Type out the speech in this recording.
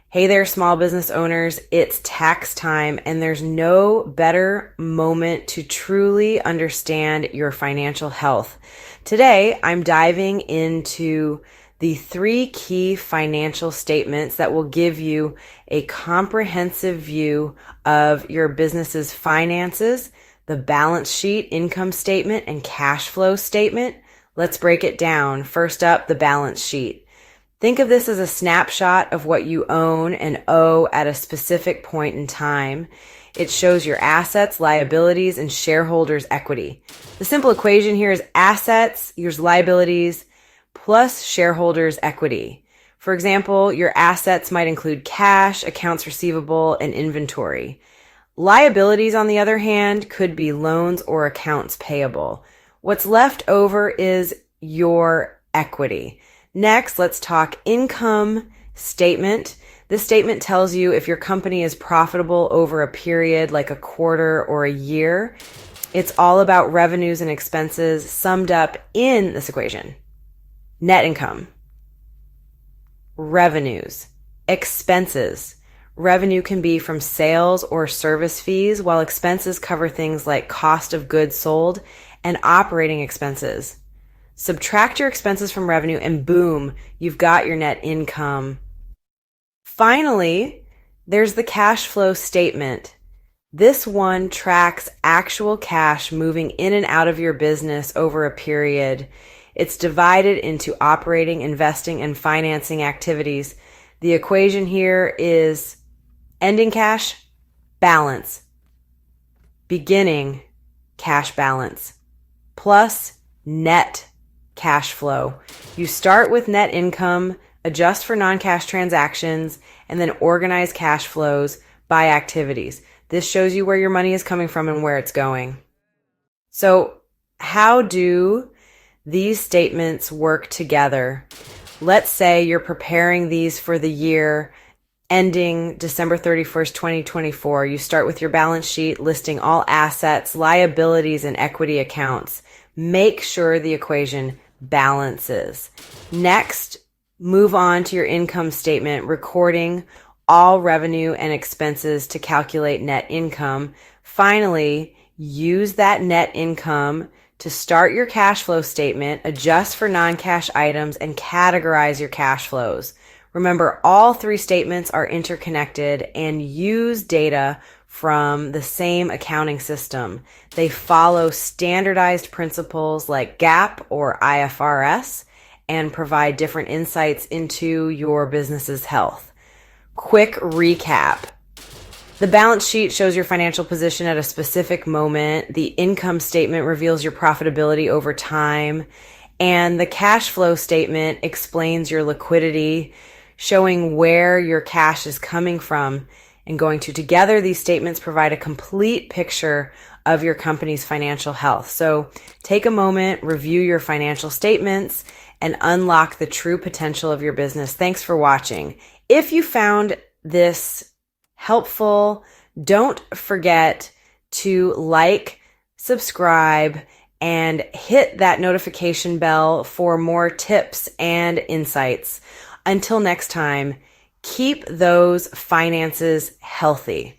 Hey there, small business owners. It's tax time, and there's no better moment to truly understand your financial health. Today, I'm diving into the 3 key financial statements that will give you a comprehensive view of your business's finances, the balance sheet, income statement, and cash flow statement. Let's break it down. First up, the balance sheet. Think of this as a snapshot of what you own and owe at a specific point in time. It shows your assets, liabilities, and shareholders' equity. The simple equation here is assets, your liabilities, plus shareholders' equity. For example, your assets might include cash, accounts receivable, and inventory. Liabilities, on the other hand, could be loans or accounts payable. What's left over is your equity. Next, let's talk income statement. This statement tells you if your company is profitable over a period like a quarter or a year. It's all about revenues and expenses summed up in this equation. Net income, revenues, expenses. Revenue can be from sales or service fees, while expenses cover things like cost of goods sold and operating expenses. Subtract your expenses from revenue and boom, you've got your net income. Finally, there's the cash flow statement. This one tracks actual cash moving in and out of your business over a period. It's divided into operating, investing, and financing activities. The equation here is ending cash balance, beginning cash balance, plus net cash flow. You start with net income, adjust for non-cash transactions, and then organize cash flows by activities. This shows you where your money is coming from and where it's going. So, how do these statements work together? Let's say you're preparing these for the year ending December 31st, 2024. You start with your balance sheet listing all assets, liabilities, and equity accounts. Make sure the equation balances. Next, move on to your income statement, recording all revenue and expenses to calculate net income. Finally, use that net income to start your cash flow statement, adjust for non-cash items, and categorize your cash flows. Remember, all 3 statements are interconnected and use data from the same accounting system. They follow standardized principles like GAAP or IFRS and provide different insights into your business's health. Quick recap. The balance sheet shows your financial position at a specific moment. The income statement reveals your profitability over time. And the cash flow statement explains your liquidity, showing where your cash is coming from and going to. Together, these statements provide a complete picture of your company's financial health. So take a moment, review your financial statements, and unlock the true potential of your business. Thanks for watching. If you found this helpful, don't forget to like, subscribe, and hit that notification bell for more tips and insights. Until next time, keep those finances healthy.